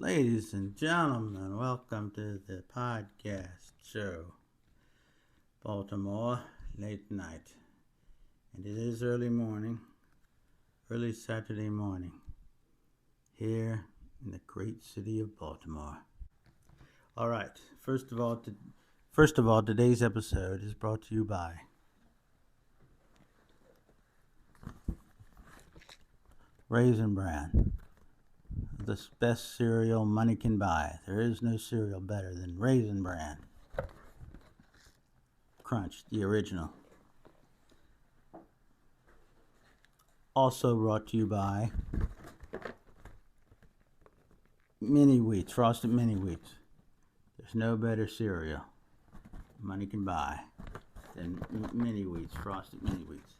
Ladies and gentlemen, welcome to the podcast show, Baltimore Late Night. And it is early Saturday morning, here in the great city of Baltimore. All right, first of all, today's episode is brought to you by Raisin Bran, the best cereal money can buy. There is no cereal better than Raisin Bran Crunch, the original. Also brought to you by Mini Wheats, Frosted Mini Wheats. There's no better cereal money can buy than Mini Wheats, Frosted Mini Wheats.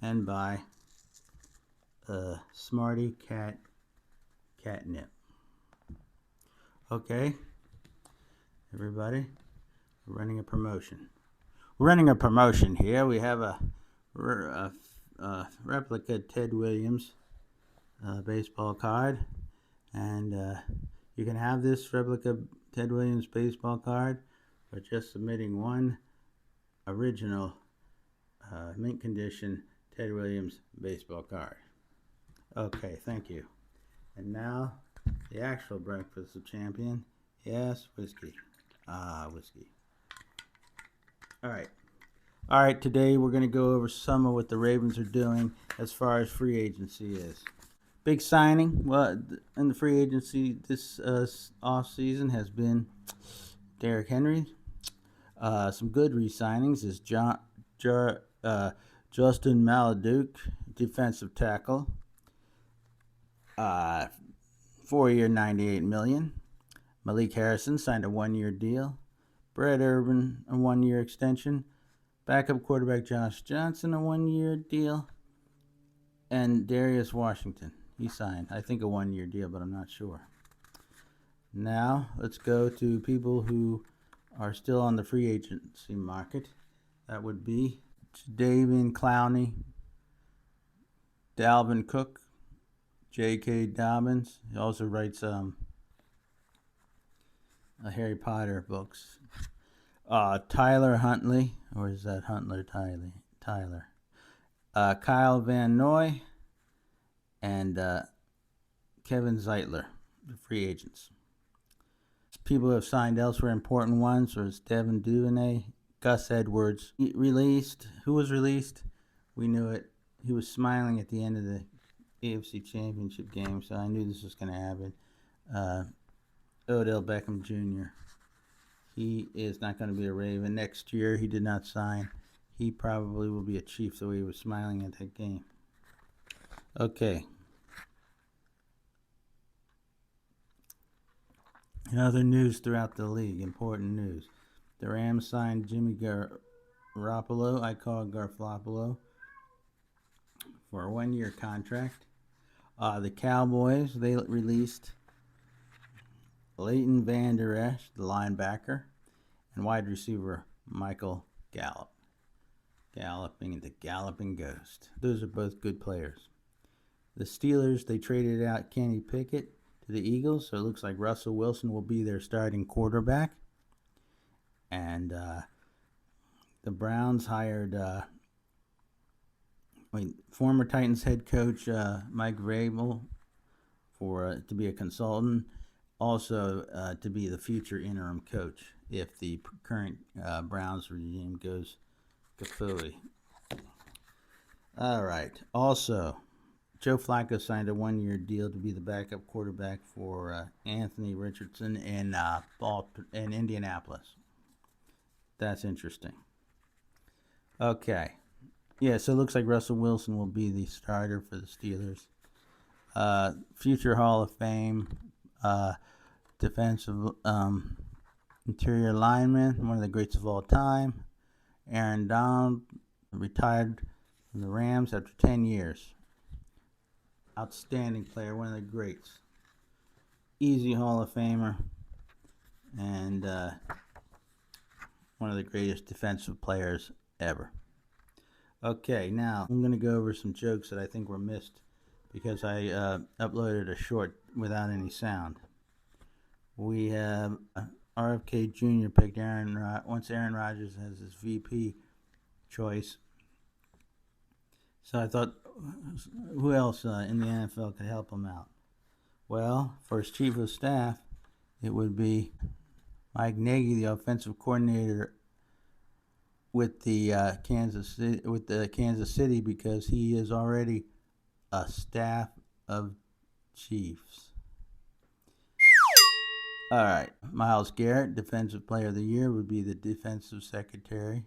And by Smarty Cat Catnip. Okay, everybody, we're running a promotion. We're running a promotion here. We have a replica Ted Williams baseball card, and you can have this replica Ted Williams baseball card by just submitting one original mint condition Ted Williams baseball card. Okay, thank you. And now, the actual breakfast of champion. Yes, whiskey. Whiskey. All right, today we're going to go over some of what the Ravens are doing as far as free agency is. Big signing, well, in the free agency this off season has been Derrick Henry. Some good re-signings is Justin Maladuke, defensive tackle. 4-year, $98 million. Malik Harrison signed a 1-year deal. Brett Urban, a 1-year extension. Backup quarterback Josh Johnson, a 1-year deal. And Darius Washington, he signed, I think, a 1-year deal, but I'm not sure. Now, let's go to people who are still on the free agency market. That would be David Clowney, Dalvin Cook, J.K. Dobbins. He also writes Harry Potter books. Tyler Huntley, or is that Huntler Tyler? Kyle Van Noy, and Kevin Zeitler, the free agents. People who have signed elsewhere, important ones, was Devin Duvernay, Gus Edwards. Who was released? We knew it. He was smiling at the end of the AFC Championship game, so I knew this was going to happen. Odell Beckham Jr. He is not going to be a Raven next year. He did not sign. He probably will be a Chief, the way he was smiling at that game. Okay. In other news throughout the league, important news. The Rams signed Jimmy Garoppolo, I call it Garflopolo, for a 1-year contract. The Cowboys, they released Leighton Vander Esch, the linebacker, and wide receiver Michael Gallup. Galloping the Galloping Ghost. Those are both good players. The Steelers, they traded out Kenny Pickett to the Eagles, so it looks like Russell Wilson will be their starting quarterback. And the Browns hired former Titans head coach Mike Vrabel to be a consultant, also to be the future interim coach if the current Browns regime goes kafooey. All right. Also, Joe Flacco signed a 1-year deal to be the backup quarterback for Anthony Richardson in Indianapolis. That's interesting. Okay. Yeah, so it looks like Russell Wilson will be the starter for the Steelers. Future Hall of Fame defensive interior lineman, one of the greats of all time. Aaron Donald retired from the Rams after 10 years. Outstanding player, one of the greats. Easy Hall of Famer, and one of the greatest defensive players ever. Okay, now I'm going to go over some jokes that I think were missed because I uploaded a short without any sound. We have RFK Jr. picked once Aaron Rodgers has his VP choice. So I thought, who else in the NFL could help him out? Well, for his chief of staff, it would be Mike Nagy, the offensive coordinator with the Kansas City, because he is already a staff of chiefs. All right, Myles Garrett, Defensive Player of the Year, would be the defense secretary,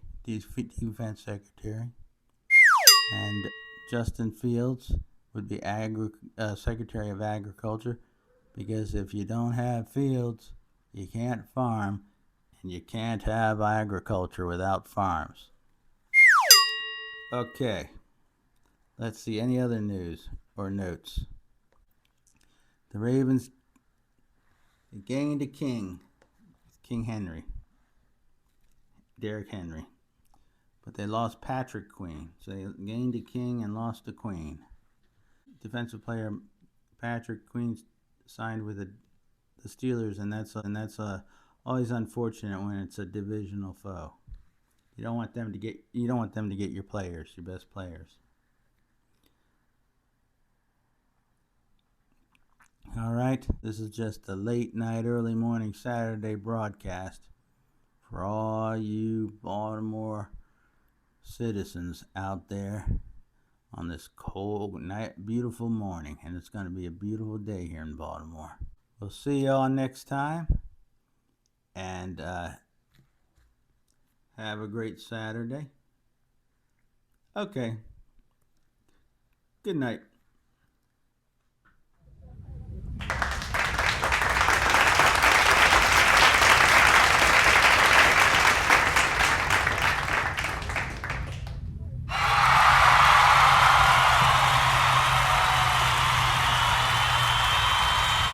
and Justin Fields would be Secretary of Agriculture, because if you don't have fields, you can't farm, and you can't have agriculture without farms. Okay, let's see any other news or notes. The Ravens gained a king, King Henry, Derrick Henry, but they lost Patrick Queen. So they gained a king and lost a queen. Defensive player Patrick Queen signed with the Steelers, and that's always unfortunate when it's a divisional foe. You don't want them to get your players, your best players. All right, this is just a late night, early morning Saturday broadcast for all you Baltimore citizens out there on this cold night, beautiful morning, and it's going to be a beautiful day here in Baltimore. We'll see y'all next time, and have a great Saturday. Okay. Good night.